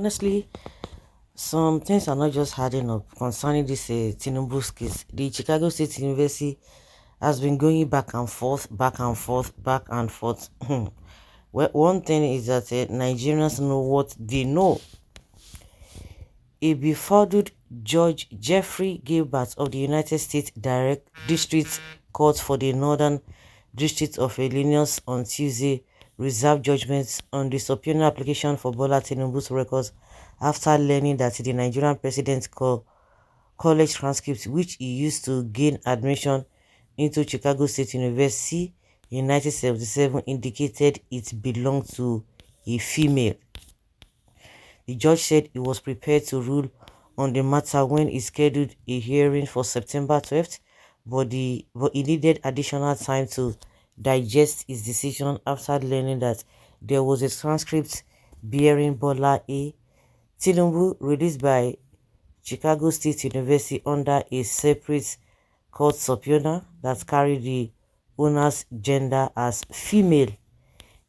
honestly, some things are not just adding up concerning this Tinubu's case. The Chicago State University has been going back and forth, back and forth, back and forth. Well, one thing is that Nigerians know what they know. A befuddled Judge Jeffrey Gilbert of the United States Direct District Court for the Northern District of Illinois on Tuesday reserved judgment on the subpoena application for Bola Tinubu's records after learning that the Nigerian president college transcript, which he used to gain admission into Chicago State University in 1977, indicated it belonged to a female. The judge said he was prepared to rule on the matter when he scheduled a hearing for September 12th, but he needed additional time to digest his decision after learning that there was a transcript bearing Bola A. Tinubu released by Chicago State University under a separate court subpoena that carried the owner's gender as female.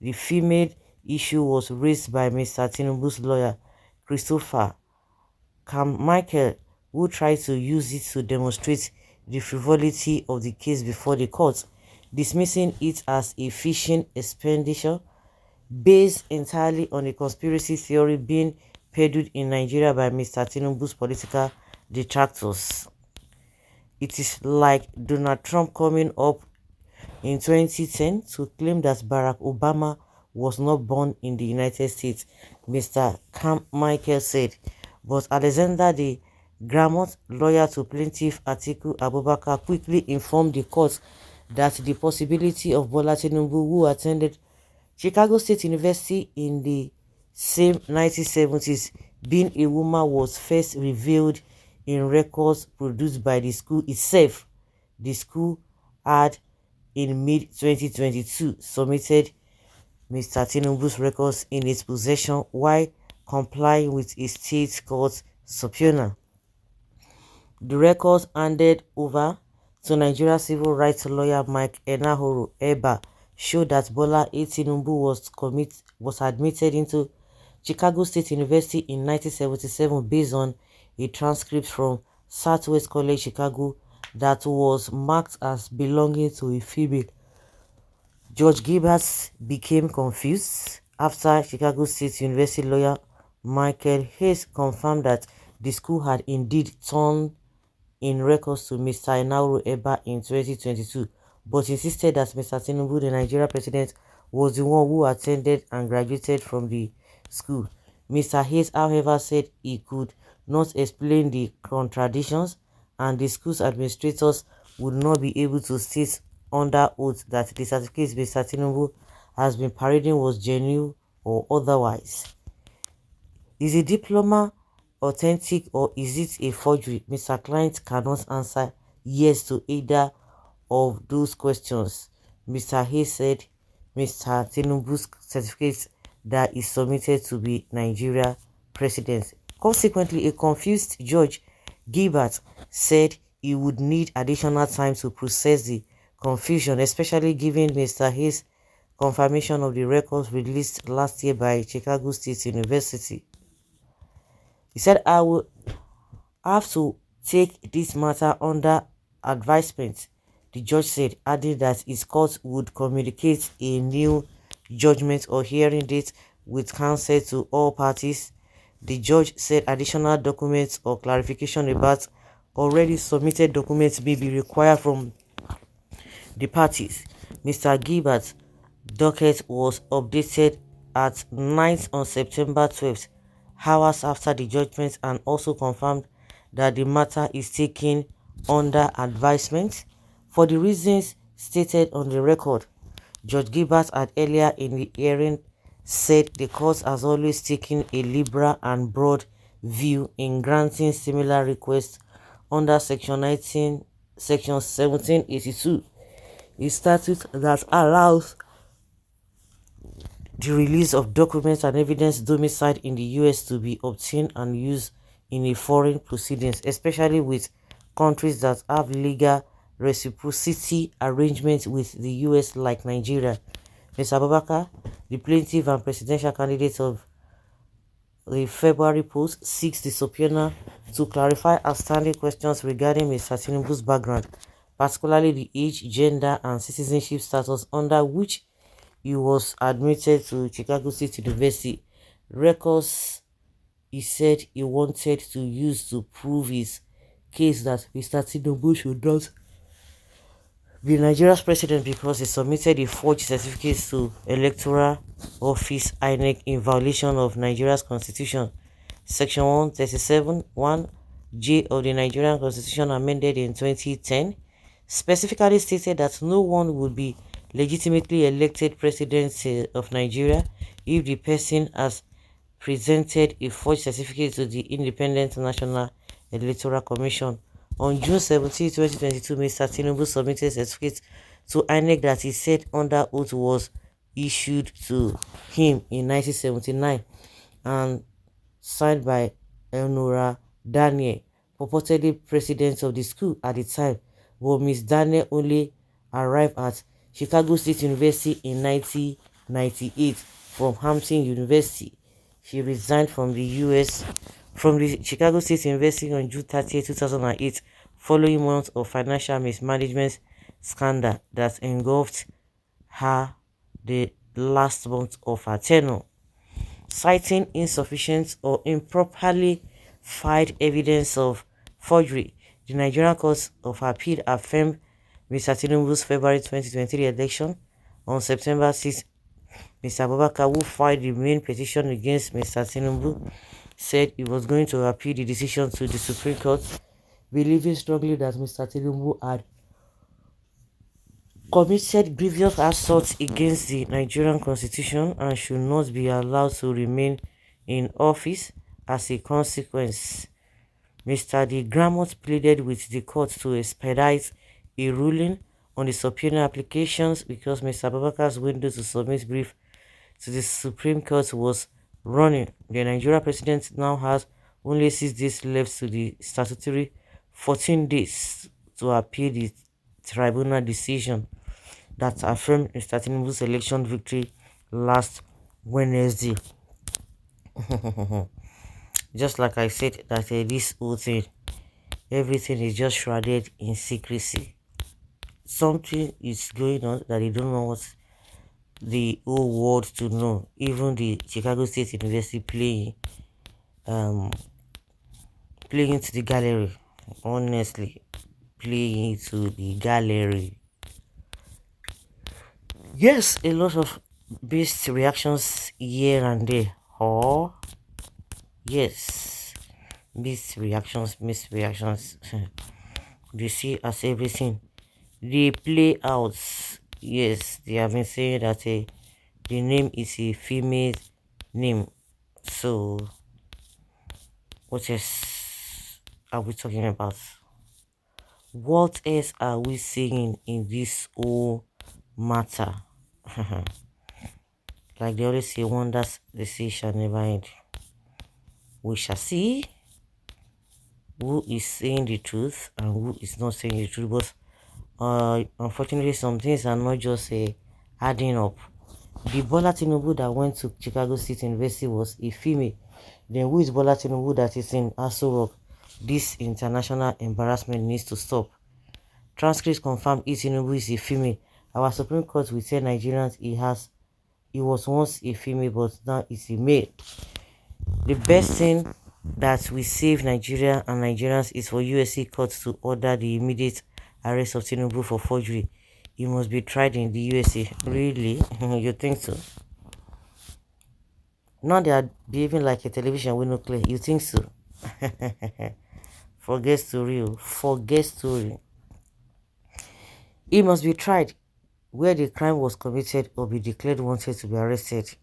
The female issue was raised by Mr. Tinubu's lawyer, Christopher Carmichael, who tried to use it to demonstrate the frivolity of the case before the court, dismissing it as a fishing expenditure based entirely on a conspiracy theory being peddled in Nigeria by Mr. Tinubu's political detractors. It is like Donald Trump coming up in 2010 to claim that Barack Obama was not born in the United States, Mr. Carmichael said. But Alexander the Gramont, lawyer to plaintiff Atiku Abubakar, quickly informed the court that the possibility of Bola Tinubu, who attended Chicago State University in the same 1970s, being a woman was first revealed in records produced by the school itself. The school had, in mid-2022, submitted Mr. Tinubu's records in its possession while complying with a state court subpoena. The records handed over to Nigeria civil rights lawyer Mike Enahoro Eba showed that Bola A. Tinubu was admitted into Chicago State University in 1977 based on a transcript from Southwest College Chicago that was marked as belonging to a female. Judge Gilbert became confused after Chicago State University lawyer Michael Hayes confirmed that the school had indeed turned in records to Mr. Enahoro Eba in 2022, but insisted that Mr. Tinubu, the Nigeria president, was the one who attended and graduated from the school. Mr. Hayes, however, said he could not explain the contradictions, and the school's administrators would not be able to state under oath that the certificate Mr. Tinubu has been parading was genuine or otherwise. Is a diploma authentic or is it a forgery? Mr. Client cannot answer yes to either of those questions. Mr. Hayes said Mr. Tinubu's certificate that is submitted to be Nigeria president. Consequently, a confused Judge Gilbert said he would need additional time to process the confusion, especially given Mr. Hayes' confirmation of the records released last year by Chicago State University. He said, "I will have to take this matter under advisement," the judge said, adding that his court would communicate a new judgment or hearing date with counsel to all parties. The judge said additional documents or clarification about already submitted documents may be required from the parties. Mr. Gilbert's docket was updated at 9th on September 12th, hours after the judgment, and also confirmed that the matter is taken under advisement for the reasons stated on the record. Judge Gilbert had earlier in the hearing said the court has always taken a liberal and broad view in granting similar requests under Section 1782, a statute that allows the release of documents and evidence domiciled in the US to be obtained and used in a foreign proceedings, especially with countries that have legal reciprocity arrangements with the US like Nigeria. Mr. Abubakar, the plaintiff and presidential candidate of The February post seeks the subpoena to clarify outstanding questions regarding Mr. Tinubu's background, particularly the age, gender, and citizenship status under which he was admitted to Chicago State University. Records he said he wanted to use to prove his case that Mr. Tinubu should not be Nigeria's president because he submitted a forged certificate to Electoral Office INEC in violation of Nigeria's constitution. Section 137 1J of the Nigerian Constitution, amended in 2010, specifically stated that no one would be legitimately elected president of Nigeria if the person has presented a forged certificate to the Independent National Electoral Commission. On June 17, 2022, Mr. Tinubu submitted a certificate to INEC that he said under oath was issued to him in 1979 and signed by Elnora Daniel, purportedly president of the school at the time, but Miss Daniel only arrived at Chicago State University in 1998 from Hampton University. She resigned from the Chicago State University on June 30, 2008, following months of financial mismanagement scandal that engulfed her the last month of her tenure. Citing insufficient or improperly filed evidence of forgery, the Nigerian Court of Appeal affirmed Mr. Tinubu's February 2023 election. On September 6, Mr. Abubakar, who filed the main petition against Mr. Tinubu, said he was going to appeal the decision to the Supreme Court, believing strongly that Mr. Tinubu had committed grievous assaults against the Nigerian constitution and should not be allowed to remain in office. As a consequence, Mr. De Gramont pleaded with the court to expedite a ruling on the subpoena applications because Mr. Abubakar's window to submit brief to the Supreme Court was running. The Nigerian president now has only 6 days left to the statutory 14 days to appeal the tribunal decision that affirmed Mr. Tinubu's election victory last Wednesday. Just like I said, that this whole thing, everything is just shrouded in secrecy. Something is going on that they don't want the whole world to know. Even the Chicago State University playing to the gallery. Honestly, playing to the gallery. Yes, a lot of based reactions here and there. Or yes, mixed reactions. They see as everything they play out. Yes, they have been saying that the name is a female name. So what else are we talking about? What else are we saying in this whole matter? Like they always say, wonders they say shall never end. We shall see who is saying the truth and who is not saying the truth. But unfortunately, some things are not just adding up. The Bola Tinubu that went to Chicago State University was a female. Then who is Bola Tinubu that is in Aso Rock? This international embarrassment needs to stop. Transcripts confirm Tinubu is a female. Our Supreme Court will tell Nigerians he was once a female but now is a male. The best thing that will save Nigeria and Nigerians is for USA courts to order the immediate arrest of Tinubu for forgery. He must be tried in the USA. Really? You think so? Now they are behaving like a television with no clear. You think so? Forget story. Forget story. He must be tried where the crime was committed or be declared wanted to be arrested.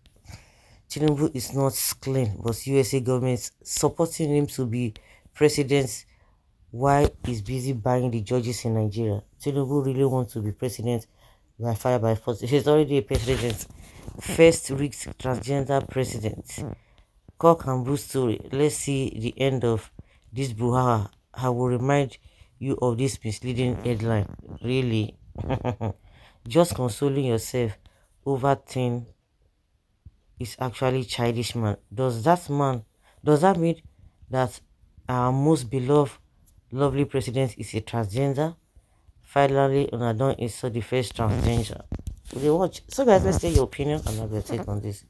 Tinubu is not clean, but USA government supporting him to be president while he's busy buying the judges in Nigeria. Tinubu really wants to be president by fire by force. He's already a president. First rigged transgender president. Cock and bull story. Let's see the end of this brouhaha. I will remind you of this misleading headline. Really? Just consoling yourself over thing is actually childish, man. Does that man Does that mean that our most beloved, lovely president is a transgender? Finally, Unadon is so the first transgender. We watch. So guys, let's say your opinion and have your take on this.